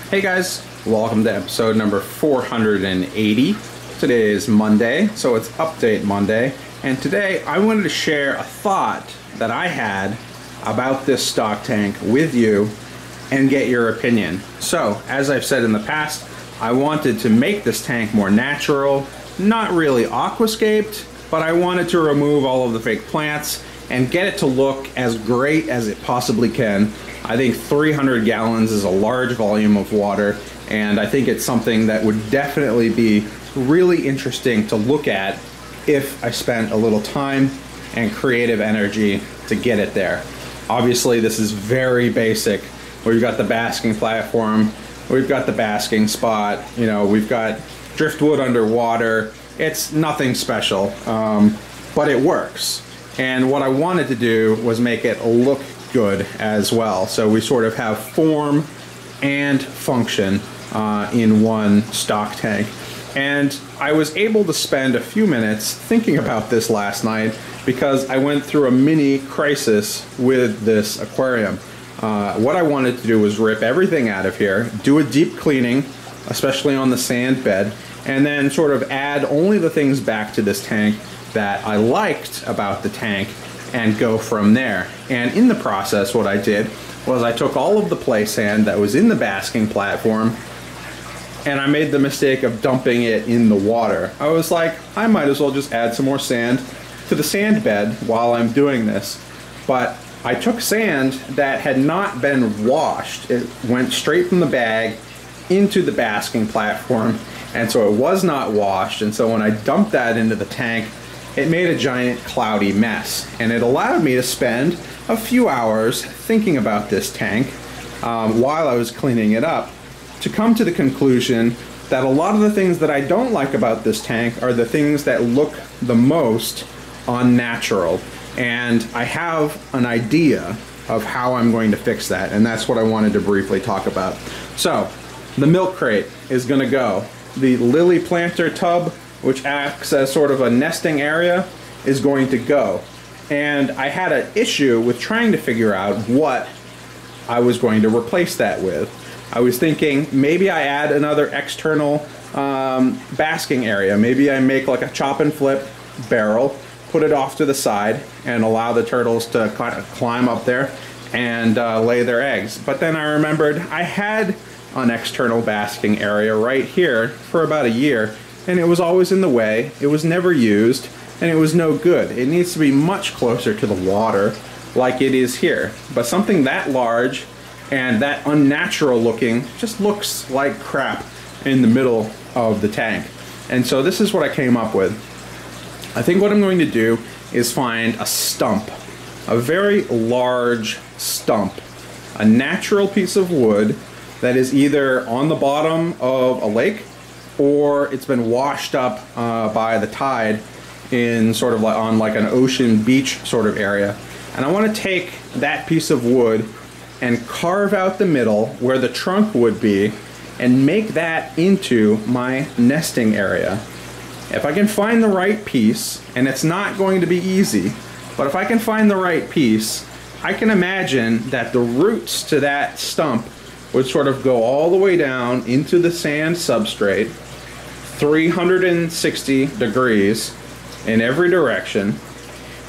Hey guys, welcome to episode number 480. Today is Monday, so it's Update Monday, and today I wanted to share a thought that I had about this stock tank with you and get your opinion. So, as I've said in the past, I wanted to make this tank more natural, not really aquascaped, but I wanted to remove all of the fake plants and get it to look as great as it possibly can. I think 300 gallons is a large volume of water, and I think it's something that would definitely be really interesting to look at if I spent a little time and creative energy to get it there. Obviously, this is very basic. We've got the basking platform, we've got the basking spot, you know, we've got driftwood underwater. It's nothing special, but it works. And what I wanted to do was make it look good as well. So we sort of have form and function in one stock tank. And I was able to spend a few minutes thinking about this last night because I went through a mini crisis with this aquarium. What I wanted to do was rip everything out of here, do a deep cleaning, especially on the sand bed, and then sort of add only the things back to this tank that I liked about the tank and go from there. And in the process, what I did was I took all of the play sand that was in the basking platform and I made the mistake of dumping it in the water. I was like, I might as well just add some more sand to the sand bed while I'm doing this. But I took sand that had not been washed. It went straight from the bag into the basking platform, and so it was not washed. And so when I dumped that into the tank, it made a giant cloudy mess, and it allowed me to spend a few hours thinking about this tank while I was cleaning it up, to come to the conclusion that a lot of the things that I don't like about this tank are the things that look the most unnatural. And I have an idea of how I'm going to fix that, and that's what I wanted to briefly talk about. So, the milk crate is going to go. The lily planter tub, which acts as sort of a nesting area, is going to go. And I had an issue with trying to figure out what I was going to replace that with. I was thinking maybe I add another external basking area. Maybe I make like a chop and flip barrel, put it off to the side, and allow the turtles to climb up there and lay their eggs. But then I remembered I had an external basking area right here for about a year, and it was always in the way, it was never used, and it was no good. It needs to be much closer to the water like it is here. But something that large and that unnatural looking just looks like crap in the middle of the tank. And so this is what I came up with. I think what I'm going to do is find a stump, a very large stump, a natural piece of wood that is either on the bottom of a lake or it's been washed up by the tide in sort of like on like an ocean beach sort of area. And I want to take that piece of wood and carve out the middle where the trunk would be and make that into my nesting area. If I can find the right piece, and it's not going to be easy, but if I can find the right piece, I can imagine that the roots to that stump would sort of go all the way down into the sand substrate, 360 degrees in every direction.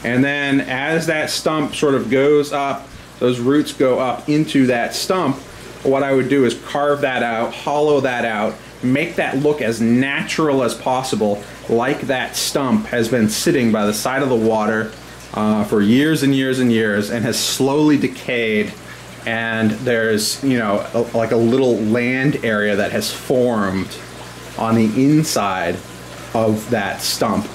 And then as that stump sort of goes up, those roots go up into that stump, what I would do is carve that out, hollow that out, make that look as natural as possible, like that stump has been sitting by the side of the water for years and years and years and has slowly decayed. And there's, you know, like a little land area that has formed on the inside of that stump.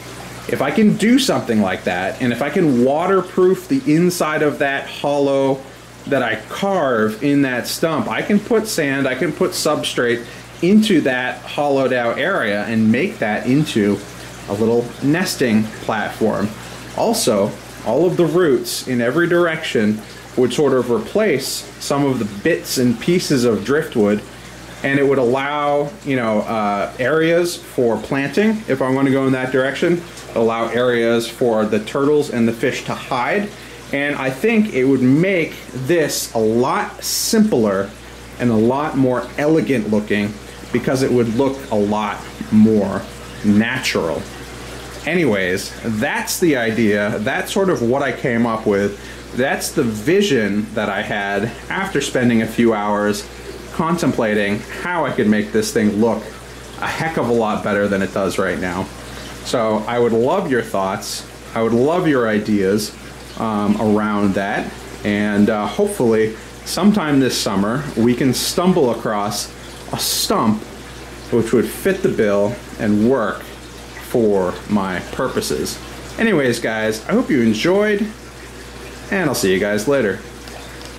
If I can do something like that, and if I can waterproof the inside of that hollow that I carve in that stump, I can put sand, I can put substrate into that hollowed out area and make that into a little nesting platform. Also, all of the roots in every direction would sort of replace some of the bits and pieces of driftwood, and it would allow, you know, areas for planting if I want to go in that direction, allow areas for the turtles and the fish to hide, and I think it would make this a lot simpler and a lot more elegant looking because it would look a lot more natural. Anyways, that's the idea. That's sort of what I came up with. That's the vision that I had after spending a few hours contemplating how I could make this thing look a heck of a lot better than it does right now. So I would love your thoughts. I would love your ideas around that. And hopefully sometime this summer we can stumble across a stump which would fit the bill and work for my purposes. Anyways, guys, I hope you enjoyed, and I'll see you guys later.